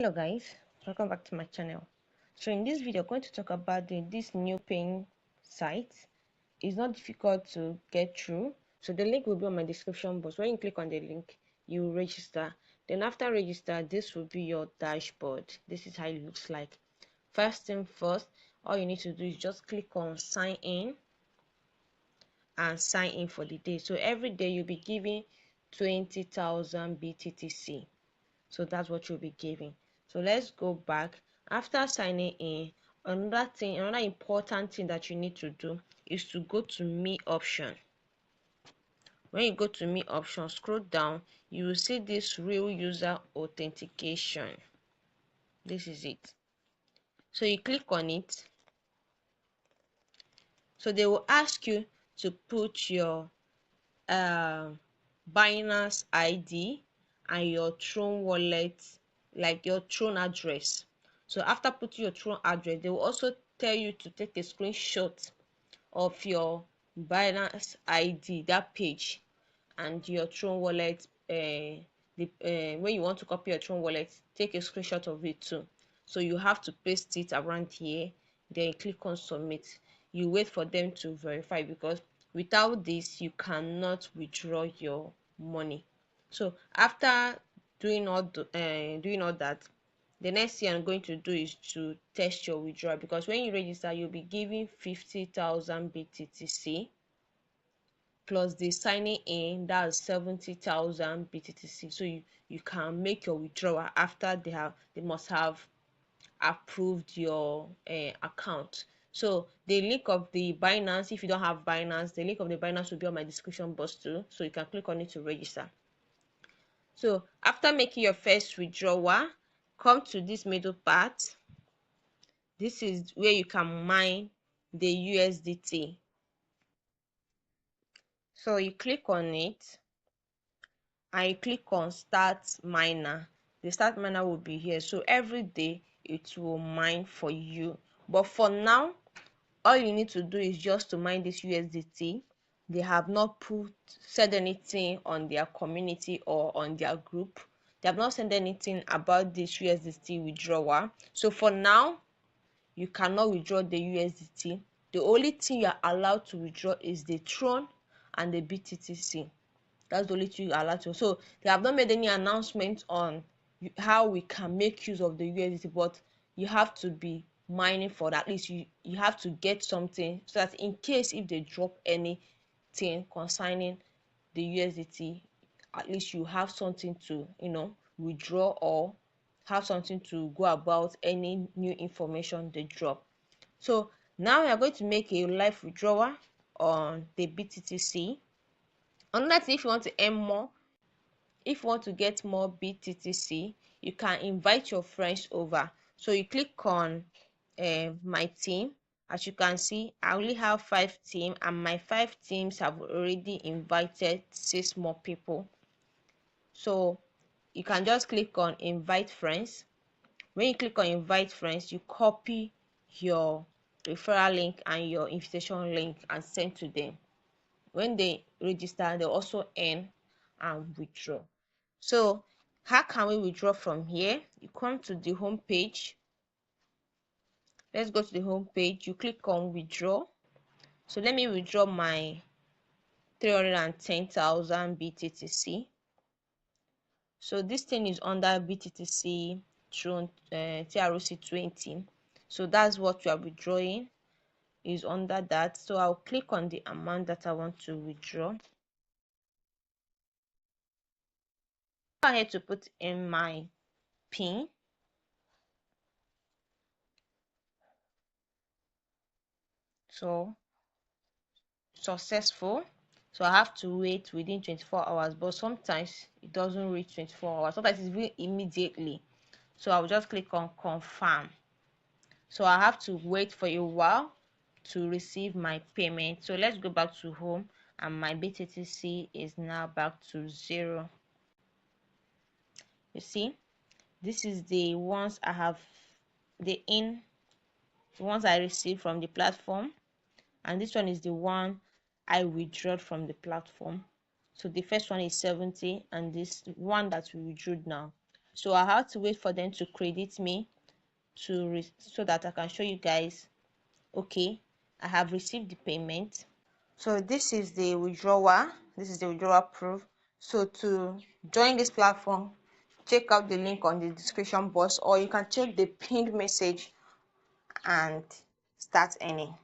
Hello guys, welcome back to my channel. So in this video I'm going to talk about this new paying site. It's not difficult to get through, so the link will be on my description box. When you click on the link, you register. Then after register, this will be your dashboard. This is how it looks like. First thing first, all you need to do is just click on sign in and sign in for the day. So every day you'll be giving 20,000 BTTC. So that's what you'll be giving. So let's go back. After signing in, another important thing that you need to do is to go to me option. When you go to me option, scroll down, you will see this real user authentication. This is it. So you click on it. So they will ask you to put your Binance ID and your Tron wallet, like your Tron address. So after putting your Tron address, they will also tell you to take a screenshot of your Binance ID, that page, and your Tron wallet. When you want to copy your Tron wallet, take a screenshot of it too. So you have to paste it around here, then click on submit. You wait for them to verify, because without this you cannot withdraw your money. So after doing all that, the next thing I'm going to do is to test your withdrawal, because when you register you'll be giving 50,000 BTTC plus the signing in, that's 70,000 BTTC. So you can make your withdrawal after they must have approved your account. So the link of the Binance, if you don't have Binance, the link of the Binance will be on my description box too, so you can click on it to register. So after making your first withdrawal, come to this middle part. This is where you can mine the USDT. So you click on it and you click on start miner. The start miner will be here, so every day it will mine for you. But for now, all you need to do is just to mine this USDT. They have not said anything on their community or on their group. They have not said anything about this USDT withdrawal. So for now, you cannot withdraw the USDT. The only thing you are allowed to withdraw is the Tron and the BTTC. That's the only thing you are allowed to. So they have not made any announcement on how we can make use of the USDT, but you have to be mining for that. At least you have to get something, so that in case if they drop anything concerning the USDT, at least you have something to withdraw, or have something to go about any new information they drop. So now we are going to make a live withdrawal on the BTTC. Another thing, if you want to earn more, if you want to get more BTTC, you can invite your friends over. So you click on my team. As you can see, I only have 5 teams, and my 5 teams have already invited 6 more people. So you can just click on invite friends. When you click on invite friends, you copy your referral link and your invitation link and send to them. When they register, they also earn and withdraw. So how can we withdraw from here? You come to the home page. Let's go to the home page. You click on withdraw. So let me withdraw my 310,000 BTTC. So this thing is under BTTC Tron TRC20. So that's what you are withdrawing, is under that. So I'll click on the amount that I want to withdraw. Go ahead to put in my PIN. So successful. So I have to wait within 24 hours, but sometimes it doesn't reach 24 hours. Sometimes it's really immediately. So I'll just click on confirm. So I have to wait for a while to receive my payment. So let's go back to home, and my BTTC is now back to 0. You see, this is the ones I have, the ones I received from the platform, and this one is the one I withdrew from the platform. So the first one is 70, and this one that we withdrew now So I have to wait for them to credit me so that I can show you guys, okay, I have received the payment. So this is the withdrawal proof. So to join this platform, check out the link on the description box, or you can check the pinned message and start earning.